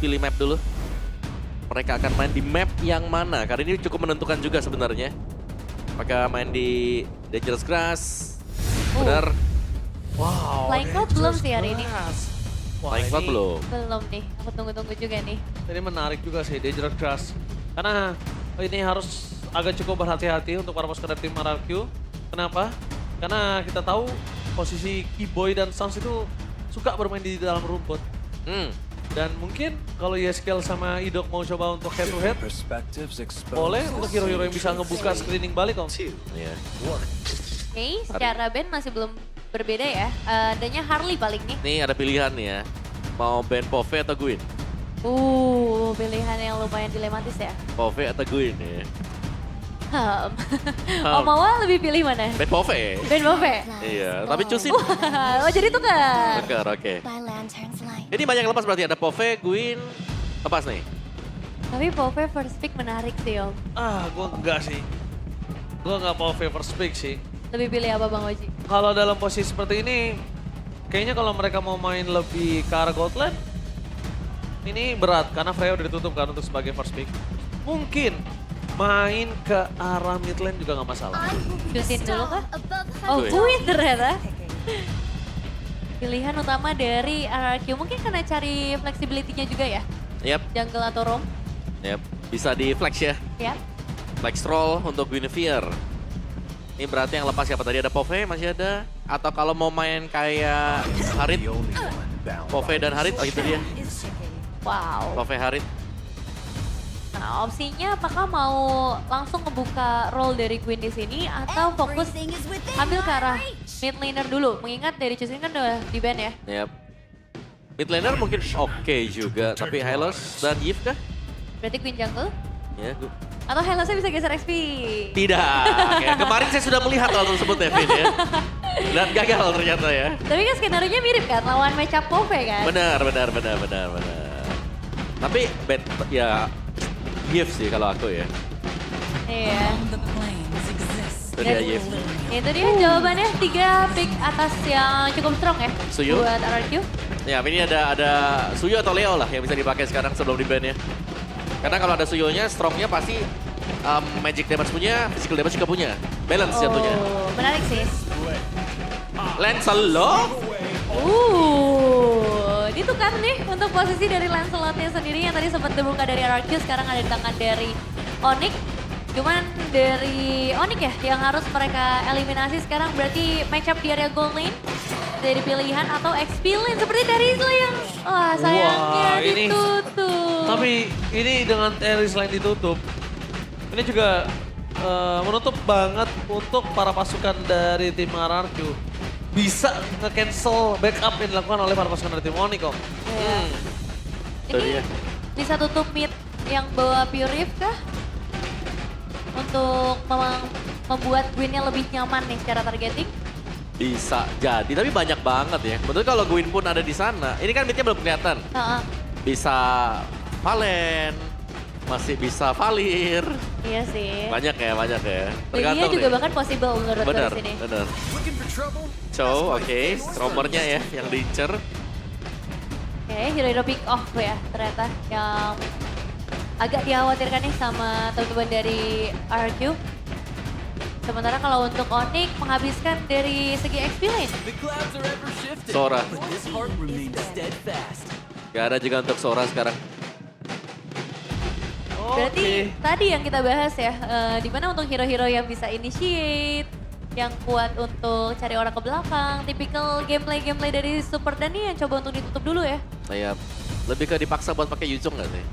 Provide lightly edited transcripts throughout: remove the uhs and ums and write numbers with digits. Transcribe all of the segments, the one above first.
pilih map dulu. Mereka akan main di map yang mana? Karena ini cukup menentukan juga sebenarnya. Apakah main di Dangerous Grass? Benar. Wow. Flying Cloud belum sih hari ini. Wah, Flying Cloud ini belum. Belum nih, aku tunggu-tunggu juga nih. Ini menarik juga sih Dangerous Grass. Karena ini harus agak cukup berhati-hati untuk para pasukan dari tim RRQ. Kenapa? Karena kita tahu posisi Keyboy dan Sans itu suka bermain di dalam rumput. Dan mungkin kalau Yeskel sama Idok mau coba untuk head to head, boleh untuk hero-hero yang bisa ngebuka screening balik om. Iya. Oke, secara band masih belum berbeda ya. Adanya Harley paling nih. Nih ada pilihan nih ya. Mau ban Pove atau Gwyn? Pilihan yang lumayan dilematis ya. Pove atau Gwyn ya. Om Mawa lebih pilih mana? Ban Pove. Ben Bove? Iya, tapi cusin. Oh jadi tukar. Tukar, oke. Ini banyak yang lepas berarti ada Pove, Gwyn, lepas nih. Tapi Bove first pick menarik sih om. Gue enggak sih. Gue enggak mau first pick sih. Lebih pilih apa Bang Oji? Kalau dalam posisi seperti ini, kayaknya kalau mereka mau main lebih ke arah Goldland, ini berat karena Freya udah ditutup kan untuk sebagai first pick. Mungkin main ke arah mid lane juga nggak masalah. Cusin dulu kah? Oh, Gwyn. Gwyn ternyata. Pilihan utama dari RRQ mungkin karena cari flexibility-nya juga ya? Yap, Jungle atau roam? yap. Bisa di flex ya. Ya. Flex roll untuk Guinevere. Ini berarti yang lepas siapa tadi? Ada Pove masih ada. Atau kalau mau main kayak Harit, Pove dan Harit, oh itu dia. Wow. Pove Harit. Nah, opsinya apakah mau langsung ngebuka role dari Gwyn di sini atau fokus ambil ke arah mid laner dulu? Mengingat dari Chusin kan udah di ban ya. Yap. Mid laner mungkin oke juga, tapi Hylos dan Yves kah? Berarti Gwyn jungle? Ya, Atau Helosnya bisa geser XP? tidak. Ya, kemarin saya sudah melihat hal tersebut Devin ya. Dan gagal ternyata ya. Tapi kan skenario-nya mirip kan, lawan matchup Pove kan? Benar. Tapi ya Yves sih kalau aku ya. Iya. Itu dia Yves. Itu dia jawabannya 3 pick atas yang cukup strong ya Suyu. buat RRQ. Ya, ini ada Suyo atau Leo lah yang bisa dipakai sekarang sebelum di ban ya. Karena kalau ada Suyonya, strongnya pasti magic damage punya, physical damage juga punya. Balance jatuhnya. Menarik sih. Lancelot? Ditukar nih untuk posisi dari Lancelotnya sendiri yang tadi sempat dibuka dari RRQ, sekarang ada di tangan dari Onyx. Cuman dari Onyx ya yang harus mereka eliminasi sekarang, berarti matchup di area gold lane dari pilihan atau XP lane seperti dari Isla yang sayangnya Wah, ini- ditutup. Tapi ini dengan Eris line ditutup, ini juga menutup banget untuk para pasukan dari tim RRQ. Bisa nge-cancel backup yang dilakukan oleh para pasukan dari tim Onyx om. Itu dia. Ini bisa tutup mid yang bawa Pure Rift kah? Untuk membuat Gwynnya lebih nyaman nih secara targeting. Bisa jadi, tapi banyak banget ya. Betul kalau Gwyn pun ada di sana. Ini kan midnya belum kelihatan. Heeh. Bisa Valen, masih bisa Valir. Iya sih. Banyak ya. Lilia Tergantung juga nih. bahkan possible menurut gue Benar, di sini. benar. So, oke. Romernya ya yang diincer. Oke, hero pick off ya ternyata yang agak dikhawatirkan nih sama teman-teman dari RQ. Sementara kalau untuk Onyx menghabiskan dari segi XP lane. Sora. Gak ada juga untuk Sora sekarang. Berarti tadi yang kita bahas ya, dimana untuk hero-hero yang bisa initiate, yang kuat untuk cari orang ke belakang, tipikal gameplay dari Super Dan nih yang coba untuk ditutup dulu ya. Saya lebih ke dipaksa buat pakai Yuzong gak sih?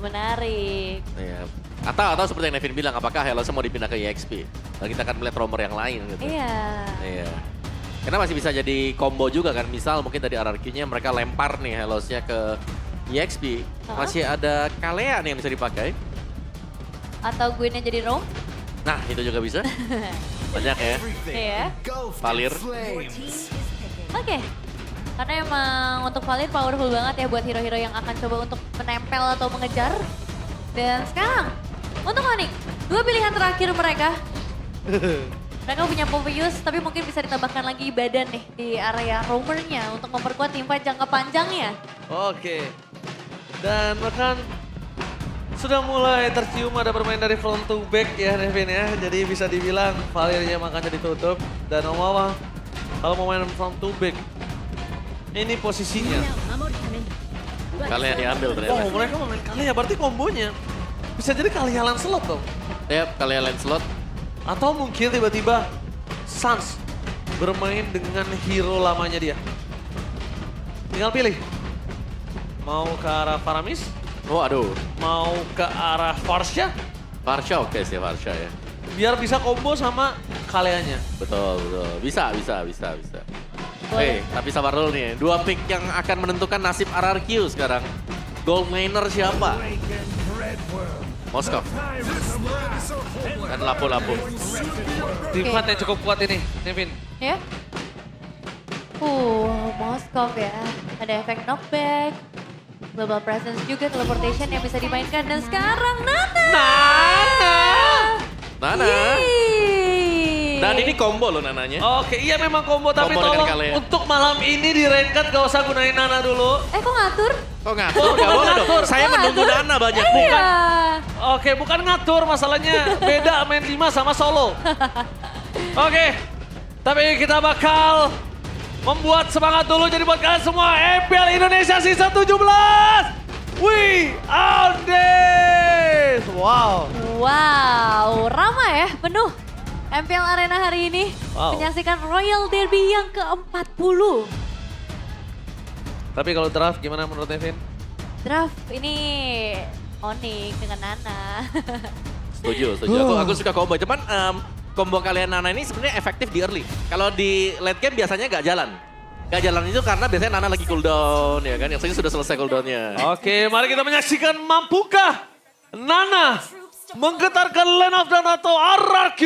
Menarik. Iya. Atau seperti yang Nevin bilang, apakah Helosnya mau dipindah ke EXP? Dan kita akan melihat romer yang lain gitu. Iya. Iya. Karena masih bisa jadi combo juga kan. Misal mungkin tadi RRQ-nya mereka lempar nih Helosnya ke EXP. Masih ada Kalea nih yang bisa dipakai. Atau Gwynnya jadi roam. Nah, itu juga bisa. Banyak ya. Iya. Valir. Oke. Karena emang untuk Valir powerful banget ya buat hero-hero yang akan coba untuk menempel atau mengejar. Dan sekarang untuk Onyx, 2 pilihan terakhir mereka. Mereka punya Poveus, tapi mungkin bisa ditambahkan lagi badan nih di area roamernya untuk memperkuat teamfight jangka panjangnya. Oke. Dan bahkan sudah mulai tercium ada bermain dari front to back ya Nevin ya. Jadi bisa dibilang Valirnya makanya ditutup. Dan Omawa kalau mau main front to back, ini posisinya. Kalian diambil ternyata. Oh mereka mau main kali ya, berarti kombonya. Bisa jadi kalian slot dong. Yap, kalian Lancelot. Atau mungkin tiba-tiba Sans bermain dengan hero lamanya dia. Tinggal pilih. Mau ke arah Faramis, Oh aduh, mau ke arah Farsha, Varsha oke sih Varsha ya. biar bisa combo sama kaliannya. Betul, betul. Bisa. Boleh. Oke, tapi sabar dulu nih. Dua pick yang akan menentukan nasib RRQ sekarang. Gold laner siapa? Moskov. Dan lapu-lapu. Teamfight yang cukup kuat ini, Nevin. Ya. Moskov ya. Ada efek knockback. Global presence juga, teleportation yang bisa dimainkan. Dan sekarang Nana! Nana. Yeay. Dan ini combo loh Nananya. Oke, iya memang combo, tapi Combo dengan tolong kalian. untuk malam ini di ranked gak usah gunain Nana dulu. Kok ngatur? Kok ngatur? Gak boleh dong. ngatur. Saya Kok menunggu ngatur? Nana banyak. Iya. Oke, bukan ngatur, masalahnya beda main 5 sama solo. Oke, tapi kita bakal membuat semangat dulu. Jadi buat kalian semua, MPL Indonesia Season 17, we are this! Wow. Wow, ramai ya, penuh. MPL Arena hari ini Wow. menyaksikan Royal Derby yang ke-40. Tapi kalau draft gimana menurut Nevin? Draft ini Onyx dengan Nana. Setuju. Aku suka combo. Cuman combo kalian Nana ini sebenarnya efektif di early. Kalau di late game biasanya gak jalan. Gak jalan itu karena biasanya Nana lagi cooldown ya kan. Yang sudah selesai cooldownnya. Oke, mari kita menyaksikan mampukah Nana menggetarkan Land of Dawn atau RRQ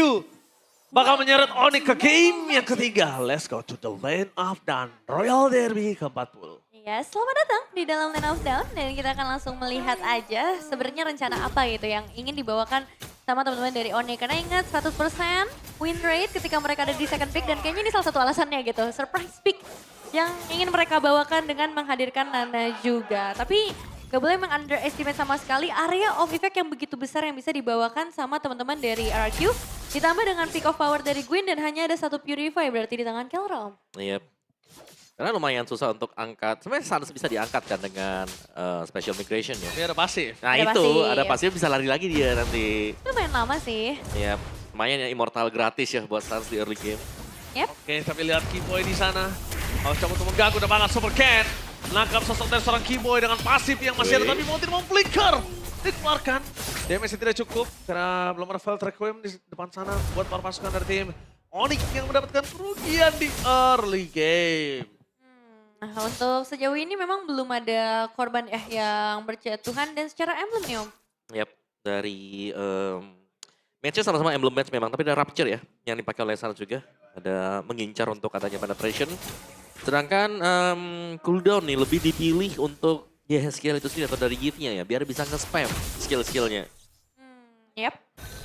bakal menyeret Onyx ke game yang ketiga. Let's go to the Land of Dawn Royal Derby ke-40. Ya, selamat datang di dalam Land of Dawn dan kita akan langsung melihat aja sebenarnya rencana apa gitu yang ingin dibawakan sama teman-teman dari Onyx. Karena ingat 100% win rate ketika mereka ada di second pick dan kayaknya ini salah satu alasannya gitu. Surprise pick yang ingin mereka bawakan dengan menghadirkan Nana juga. Tapi gak boleh meng-underestimate sama sekali area of effect yang begitu besar yang bisa dibawakan sama teman-teman dari RRQ. Ditambah dengan pick of power dari Gwyn dan hanya ada satu Purify berarti di tangan Kelrom. Iya. Karena lumayan susah untuk angkat. Sebenarnya harus bisa diangkat kan dengan special migration ya. Ini ada pasif. Nah Ada itu, pasif. ada pasif bisa lari lagi dia nanti. Itu lumayan lama sih. Ya, lumayan ya immortal gratis ya buat Sans di early game. Yep. Oke, tapi lihat Keyboy di sana. Harus coba untuk mengganggu dan banget Super Cat. Menangkap sosok dari seorang Keyboy dengan pasif yang masih ada tapi mau tidak mau flicker. Dikeluarkan. Damage tidak cukup karena belum ada Felt Requiem di depan sana buat para pasukan dari tim Onyx yang mendapatkan kerugian di early game. Nah, untuk sejauh ini memang belum ada korban yang berjatuhan dan secara emblem nih Om. Yap, dari matchnya sama-sama emblem match memang, tapi ada Rapture ya yang dipakai oleh Sans juga. Ada mengincar untuk katanya penetration. Sedangkan cooldown nih lebih dipilih untuk skill itu sendiri atau dari gift-nya ya, biar bisa nge-spam skill-skillnya. Yep.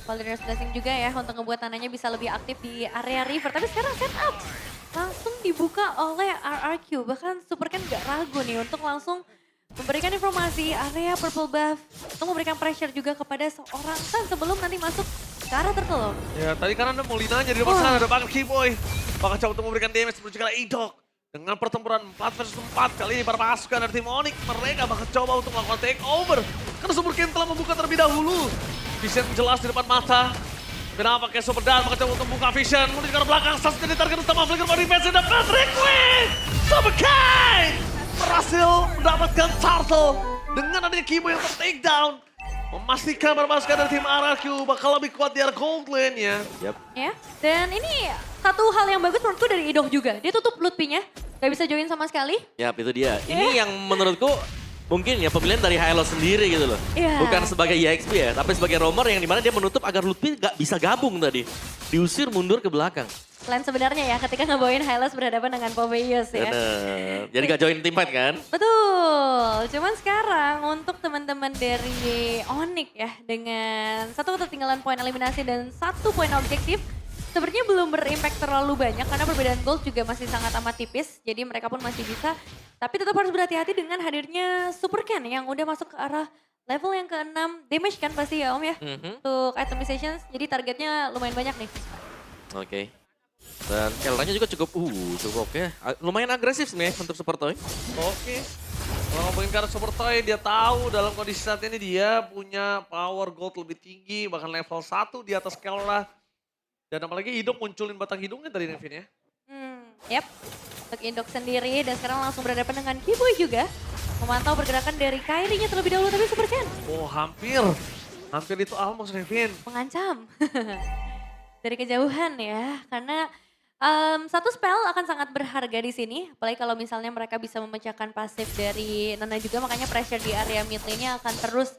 Validar's Blessing juga ya untuk ngebuat tanahnya bisa lebih aktif di area river. Tapi sekarang setup langsung dibuka oleh RRQ. Bahkan Superken gak ragu nih untuk langsung memberikan informasi area purple buff. Untuk memberikan pressure juga kepada seorang Sans sebelum nanti masuk ke arah turtle. Ya tadi karena ada Molinanya di depan sana, ada banget Keyboy. Bakal coba untuk memberikan damage menuju ke Idok. Dengan pertempuran 4 versus 4 kali ini para pasukan dari tim Onyx, mereka bakal coba untuk melakukan takeover. Karena Superken telah membuka terlebih dahulu. Vision jelas di depan mata. Kenapa pakai Super Dan bakal coba untuk membuka Vision. Menuju ke arah belakang, Sans jadi target utama flicker body defense dan Patrick Quinn. Superken berhasil mendapatkan turtle dengan adanya Keyboy yang ter-take down. Memastikan para pasukan dari tim RRQ bakal lebih kuat di area gold lane-nya. Yap. Ya, dan ini satu hal yang bagus menurutku dari Idok juga. Dia tutup loot P-nya, gak bisa join sama sekali. Yap, itu dia. Ini yang menurutku mungkin ya pemilihan dari Hilo sendiri gitu loh. Iya. Bukan sebagai EXP ya, tapi sebagai roamer yang dimana dia menutup agar Lutfi gak bisa gabung tadi. Diusir mundur ke belakang. Plan sebenarnya ya ketika ngebawain Hylos berhadapan dengan Poveus ya. Bener. Jadi gak join teamfight kan? Betul, cuman sekarang untuk teman-teman dari Onyx ya dengan satu ketertinggalan poin eliminasi dan 1 poin objektif, sepertinya belum berimpact terlalu banyak karena perbedaan gold juga masih sangat amat tipis. Jadi mereka pun masih bisa. Tapi tetap harus berhati-hati dengan hadirnya Super Ken yang udah masuk ke arah level yang ke-6. Damage kan pasti ya Om ya. Untuk itemizations. Jadi targetnya lumayan banyak nih. Oke. Dan Kelranya juga cukup oke. Lumayan agresif nih untuk Super Toy. Oke. Kalau ngomongin karena Super Toy, dia tahu dalam kondisi saat ini dia punya power gold lebih tinggi. Bahkan level 1 di atas Kelra. Dan apalagi Indok munculin batang hidungnya tadi Nevin ya. Yep, untuk Indok sendiri dan sekarang langsung berhadapan dengan Kiboy juga. Memantau pergerakan dari Kairi-nya terlebih dahulu tapi Super Ken Oh hampir. Hampir itu almost Nevin. mengancam. Dari kejauhan ya, karena satu spell akan sangat berharga di sini. Apalagi kalau misalnya mereka bisa memecahkan pasif dari Nana juga, makanya pressure di area mid lane-nya akan terus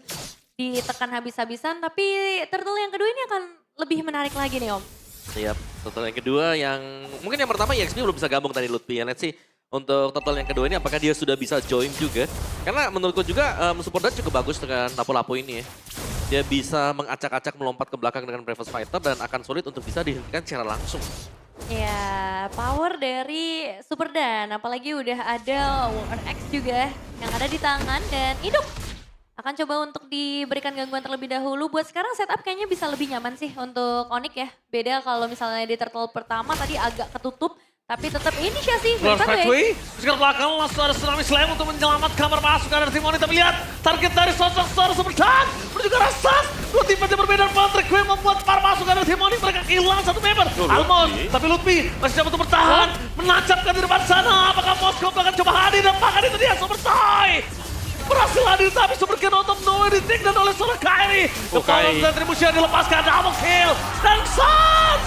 ditekan habis-habisan. Tapi turtle yang kedua ini akan lebih menarik lagi nih Om. Siap. Total yang kedua yang mungkin yang pertama EXP belum bisa gabung tadi Lutfi ya. Let's see untuk total yang kedua ini apakah dia sudah bisa join juga. Karena menurutku juga support dan cukup bagus dengan lapo-lapo ini ya. Dia bisa mengacak-acak melompat ke belakang dengan Bravos Fighter dan akan sulit untuk bisa dihentikan secara langsung. Ya, power dari Super Dan, apalagi udah ada Warren X juga yang ada di tangan dan Indok akan coba untuk diberikan gangguan terlebih dahulu. Buat sekarang setup kayaknya bisa lebih nyaman sih untuk Onyx ya. Beda kalau misalnya di turtle pertama tadi agak ketutup, tapi tetap inisiasi. Keluar Fatway, sekarang belakang langsung ada Tsunami Slam untuk menyelamatkan permasukan dari tim Onyx. Tapi lihat target dari sosok Super Dan menuju ke arah Sans. Dua tim yang berbeda, Patrick Quay membuat permasukan dari tim Onyx. Mereka kehilangan satu member. Almost, tapi Lutfi masih dapat untuk bertahan. Menancapkan di depan sana. Apakah Moskow akan coba hadir dan bahkan itu dia Super Toy. Berhasil hadir tapi Super Ken untuk nowhere di take dan oleh seorang Kairi. Kepala retribusi yang dilepaskan double kill. Dan Sans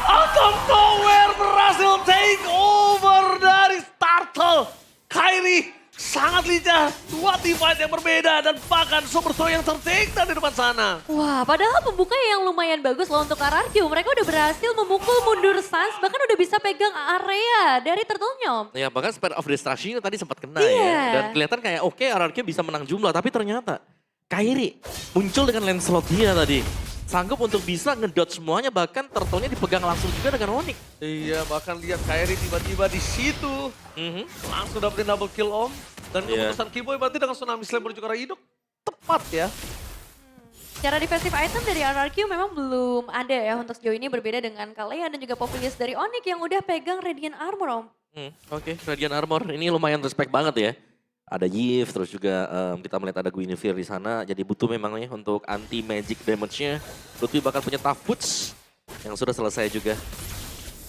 out of nowhere berhasil take over dari Turtle. Kairi sangat lincah, dua teamfight yang berbeda dan bahkan Super Toy yang tertake di depan sana. Wah, padahal pembuka yang lumayan bagus loh untuk RRQ. Mereka udah berhasil memukul mundur Sans, bahkan udah bisa pegang area dari turtle-nya. Ya bahkan Spare of Destruction tadi sempat kena Iya. ya. Dan kelihatan kayak oke RRQ bisa menang jumlah. Tapi ternyata Kairi muncul dengan Lancelot dia tadi. Sanggup untuk bisa ngedot semuanya, bahkan turtle-nya dipegang langsung juga dengan Onyx. Iya, bahkan lihat Kairi tiba-tiba di situ. Langsung dapetin double kill Om. Dan keputusan Kiboy berarti dengan Tsunami Slam menuju ke arah Indok. Tepat ya. Cara defensive item dari RRQ memang belum ada ya untuk sejauh ini, berbeda dengan Kalea dan juga Populous dari Onyx yang udah pegang Radiant Armor Om. Oke, Radiant Armor ini lumayan respect banget ya. Ada Yves, terus juga kita melihat ada Guinevere di sana. Jadi butuh memang ya untuk anti magic damage-nya. Lutfi bakal punya tough boots yang sudah selesai juga.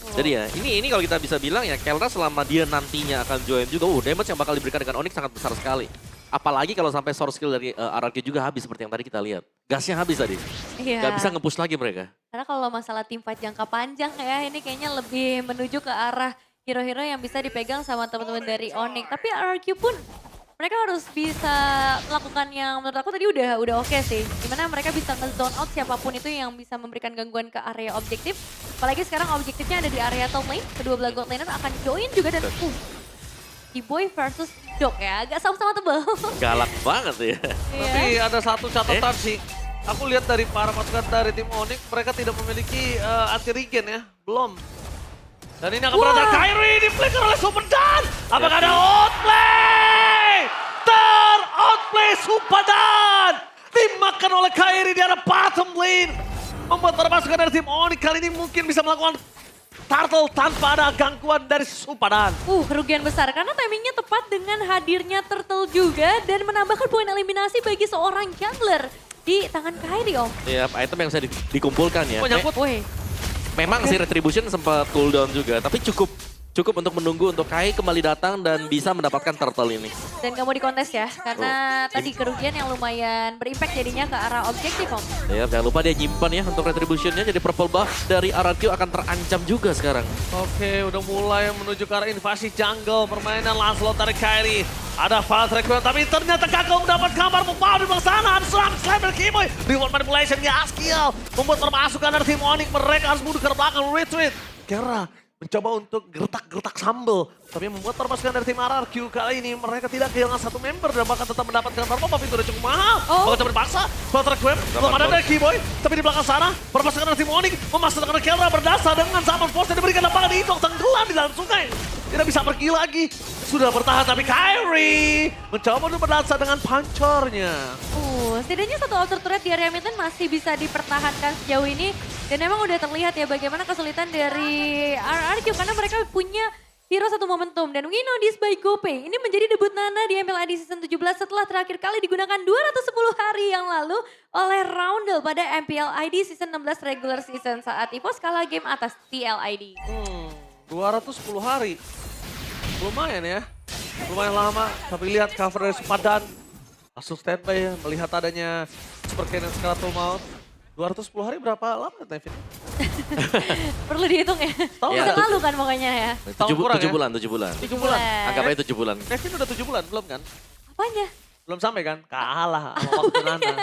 Jadi ya, ini kalau kita bisa bilang ya, Kelra selama dia nantinya akan join juga, damage yang bakal diberikan dengan Onyx sangat besar sekali. Apalagi kalau sampai source skill dari RRQ juga habis seperti yang tadi kita lihat. Gasnya habis tadi. Iya. Gak bisa nge-push lagi mereka. Karena kalau masalah teamfight jangka panjang ya, ini kayaknya lebih menuju ke arah hero-hero yang bisa dipegang sama teman-teman dari Onyx. Tapi RRQ pun mereka harus bisa melakukan yang menurut aku tadi udah oke sih. Dimana mereka bisa nge-zone out siapapun itu yang bisa memberikan gangguan ke area objektif. Apalagi sekarang objektifnya ada di area top lane. Kedua belah god laner akan join juga dan Kiboy versus Dok ya, agak sama-sama tebal. Galak banget ya. Tapi ada satu catatan sih. Aku lihat dari para pasukan dari tim Onyx, mereka tidak memiliki anti regen ya. Belum. Dan ini akan berada Kairi di-flicker oleh Super Dan. Apakah ada outplay? Outplay Super Dan. Dimakan oleh Kairi di arah bottom lane. Membuat para pasukan dari tim Onyx kali ini mungkin bisa melakukan turtle tanpa ada gangguan dari Super Dan. Kerugian besar karena timingnya tepat dengan hadirnya turtle juga dan menambahkan poin eliminasi bagi seorang jungler di tangan Kairi Om. Ya, item yang bisa dikumpulkan ya. Oh, nyangkut. Memang si Retribution sempat cooldown juga, tapi cukup untuk menunggu untuk Kai kembali datang dan bisa mendapatkan turtle ini. Dan gak mau dikontes ya, karena tadi kerugian yang lumayan berimpact jadinya ke arah objektif Om. Ya, jangan lupa dia nyimpan ya untuk Retribution-nya, jadi purple buff dari RRQ akan terancam juga sekarang. Oke, udah mulai menuju ke arah invasi jungle, permainan Lancelot dari Kairi. Ada Patrick Quay, tapi ternyata gagal mendapat kabar membawa di belakang sana. Ada serangan slam dari Kiboy. Reward manipulation, ya skill. Membuat permasukan dari tim Onyx, mereka harus mundur ke belakang, retreat. Kira mencoba untuk gertak-gertak sambal. Tapi membuat perpasukan dari tim RRQ kali ini mereka tidak kehilangan satu member dan bahkan tetap mendapatkan pop up itu udah cukup mahal. Bahkan coba dipaksa, Valtteri Quem belum ada dari Keyboy. Tapi di belakang sana, perpasukan dari tim Onyx memasukkan Kelra berdasar dengan zaman force yang diberikan lapangan di Idok tenggelam di dalam sungai. Tidak bisa pergi lagi. Sudah bertahan tapi Kyrie mencoba untuk berdasar dengan pancornya. Setidaknya satu outer turret di area mid lane masih bisa dipertahankan sejauh ini. Dan memang udah terlihat ya bagaimana kesulitan dari RRQ karena mereka punya hero satu momentum. Dan we know this by GoPay. Ini menjadi debut Nana di MPL ID Season 17 setelah terakhir kali digunakan 210 hari yang lalu oleh Roundel pada MPL ID Season 16 regular season saat EVOS kalah game atas TLID. 210 hari. Lumayan ya. Lumayan lama. Tapi lihat cover dari Supadan. Langsung standby ya, melihat adanya Super Cannon Skeletal Mount. 210 hari berapa lama Nevin? Perlu dihitung ya. Tahun Bisa lalu kan pokoknya ya. Tahun kurang 7 ya? bulan, 7 bulan. 7 bulan. Anggap aja 7 bulan. Nevin udah 7 bulan, belum kan? Apanya? Belum sampai kan? Kalah sama waktu Nana.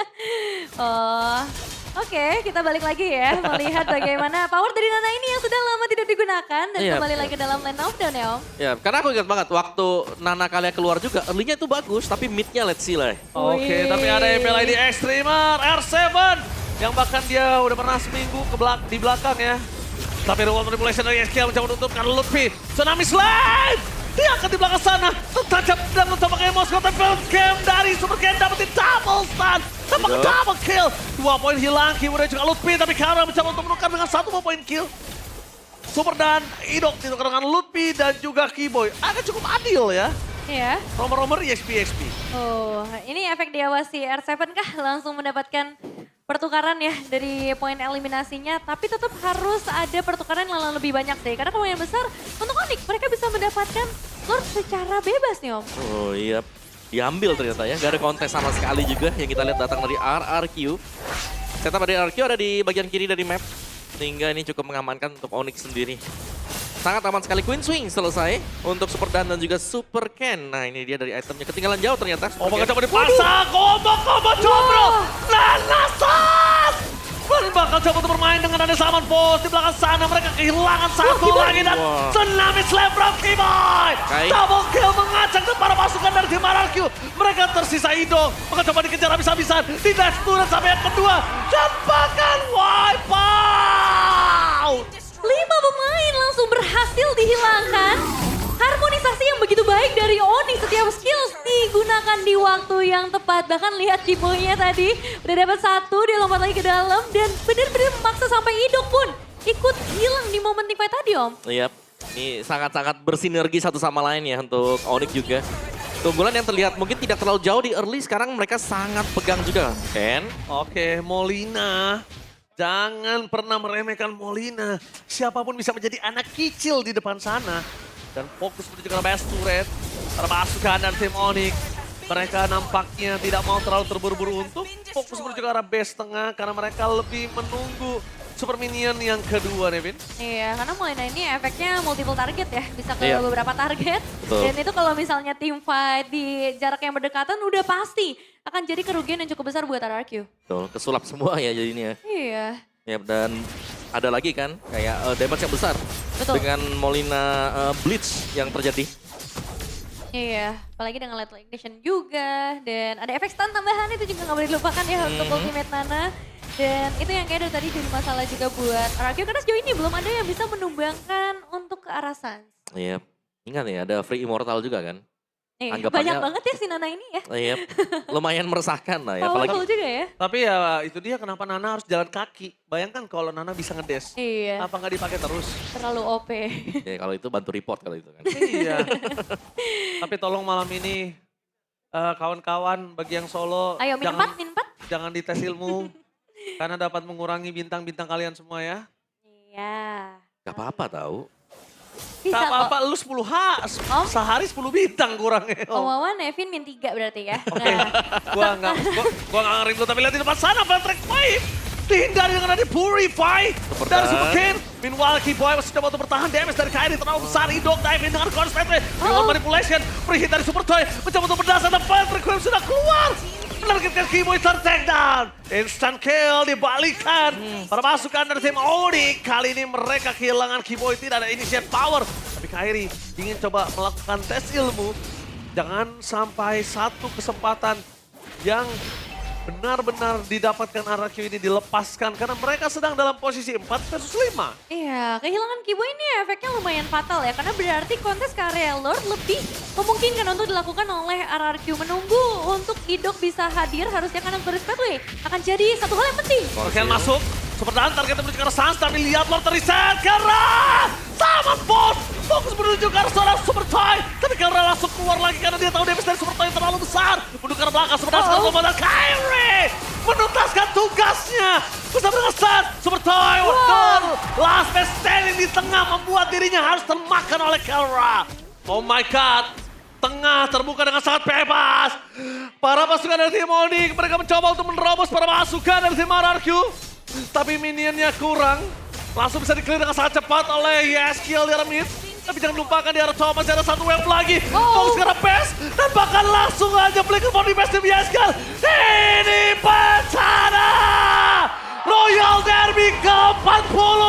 Oke, kita balik lagi ya. Melihat bagaimana power dari Nana ini yang sudah lama tidak digunakan. Dan Iya. kembali lagi dalam lane of down ya Om. Ya, karena aku ingat banget waktu Nana kalian keluar juga, early-nya itu bagus, tapi mid-nya let's see lah. Oke, tapi ada MPL ID Extremer, R7. Yang bahkan dia udah pernah seminggu di belakang ya. Tapi reward manipulation dari SKL mencoba menutupkan Lutfi. Tsunami Slide! Dia akan di belakang sana. Tertancap dan mencoba ke Moskau. Tapi game dari Super Ken dapetin double stun. Dapat double kill. 2 poin hilang. Kemudian juga Lutfi. Tapi Kara mencoba untuk menukar dengan 1 poin kill. Super dan Idok ditukar dengan Lutfi dan juga Keyboy. Agak cukup adil ya. Iya. Nomor-nomor EXP. Ini efek diawasi R7 kah langsung mendapatkan pertukaran ya dari poin eliminasinya. Tapi tetap harus ada pertukaran yang lebih banyak sih. Karena kemungkinan besar untuk Onyx mereka bisa mendapatkan Lord secara bebas nih Om. Oh iya, diambil ternyata ya. Gak ada kontes sama sekali juga yang kita lihat datang dari RRQ. Setup dari RRQ ada di bagian kiri dari map. Sehingga ini cukup mengamankan untuk Onyx sendiri. Sangat aman sekali. Queen Swing selesai untuk Super Dan dan juga Super Ken. Nah ini dia dari itemnya. Ketinggalan jauh ternyata. Oh bakal coba dipasang. Combo combro. Nanasas. Bakal coba untuk bermain dengan ada Saman Force di belakang sana. Mereka kehilangan satu lagi dan Tsunami Slam from Keyboy. Double kill mengacak ke para pasukan dari tim RRQ. Mereka tersisa Idok. Bakal coba dikejar habis-habisan. Di dash turun sampai yang kedua. Dan bahkan wipe out. 5 pemain langsung berhasil dihilangkan. Harmonisasi yang begitu baik dari Onyx, setiap skills digunakan di waktu yang tepat. Bahkan lihat Keyboy-nya tadi, udah dapat 1, dia lompat lagi ke dalam dan benar-benar memaksa sampai Idok pun ikut hilang di momen teamfight tadi Om. Iya, ini sangat-sangat bersinergi satu sama lain ya untuk Onyx juga. Keunggulan yang terlihat mungkin tidak terlalu jauh di early, sekarang mereka sangat pegang juga. Ken? Oke, Molina. Jangan pernah meremehkan Molina. Siapapun bisa menjadi anak kecil di depan sana. Dan fokus menuju ke base turret. Terpasukan dan tim Onyx. Mereka nampaknya tidak mau terlalu terburu-buru untuk fokus menuju ke arah base tengah. Karena mereka lebih menunggu Super Minion yang kedua, Nevin. Iya, karena Molina ini efeknya multiple target ya. Bisa ke Iya. beberapa target. Betul. Dan itu kalau misalnya team fight di jarak yang berdekatan udah pasti akan jadi kerugian yang cukup besar buat RRQ. Betul, kesulap semua ya jadinya. Iya. Ya, dan ada lagi kan kayak damage yang besar. Betul. Dengan Molina Blitz yang terjadi. Iya, apalagi dengan Lethal Ignition juga. Dan ada efek stun tambahan itu juga nggak boleh dilupakan ya untuk ultimate Nana. Dan itu yang kayak dari tadi jadi masalah juga buat RRQ. Karena sejauh ini belum ada yang bisa menumbangkan untuk ke arah Suns. Iya, ingat ya ada Free Immortal juga kan. Iya, Anggapannya- banyak banget ya si Nana ini ya. Iya, lumayan meresahkan lah ya. Apalagi Powerful juga ya. Tapi ya itu dia kenapa Nana harus jalan kaki. Bayangkan kalau Nana bisa ngedes. Iya, Apa nggak dipakai terus? terlalu OP. ya, kalau itu bantu report kalau itu kan. Iya. Tapi tolong malam ini kawan-kawan bagi yang solo Ayo min 4, min 4. jangan dites ilmu karena dapat mengurangi bintang-bintang kalian semua ya. Iya. Gak apa-apa tahu. Bisa Tak kok. apa-apa lu 10 Oh. sehari 10 bintang kurangnya. Om Wawan, Nevin min 3 berarti ya. Oke, Nah, gua nggak ngering lu tapi lihat di depan sana Patrick Five. Dihindari dengan ada Purify dari Super Ken. Meanwhile Keyboy masih coba untuk bertahan damage dari Kyrie terlalu besar. Idok dive in dengan Constantly. Reward manipulation. Free hit dari Super Toy. Mencoba untuk berdasar dan Patrick Five sudah keluar. menargetkan Kiboy tertakedown. Instant kill dibalikan. Para pasukan dari tim Onyx. Kali ini mereka kehilangan Kiboy, tidak ada initiate power. Tapi Kairi ingin coba melakukan tes ilmu. Jangan sampai satu kesempatan yang benar-benar didapatkan RRQ ini dilepaskan. Karena mereka sedang dalam posisi 4 versus 5. Iya, kehilangan Kiboy ini efeknya lumayan fatal ya. Karena berarti kontes ke area Lord lebih memungkinkan untuk dilakukan oleh RRQ. Menunggu untuk Idok bisa hadir, harusnya karena Berespetway akan jadi satu hal yang penting. Korkian masuk, super dalam targetnya menuju ke arah Sans, tapi lihat Lord terreset karena sama bos. Fokus menuju ke arah seorang Super Toy, tapi karena langsung keluar lagi karena dia tahu damage dari Super Toy terlalu besar. Menuju ke arah belakang, Super Toy sekarang kepada Kairi menuntaskan tugasnya bersama dengan Sans. Super Toy, last man standing di tengah membuat dirinya harus termakan oleh Kelra. Oh my god. Tengah terbuka dengan sangat bebas. Para pasukan dari tim Onyx, mereka mencoba untuk menerobos para pasukan dari tim RRQ. Tapi minionnya kurang. Langsung bisa di-clear dengan sangat cepat oleh Yeskiel di arah mid. Tapi jangan lupakan di arah top masih ada satu wave lagi. Fokus ke arah Best. Dan bahkan langsung aja flicker for the best tim Yeskiel. Ini bencana! Royal Derby ke-40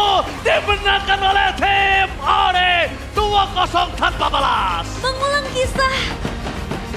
dimenangkan oleh tim Onyx. 2-0 tanpa balas. Mengulang kisah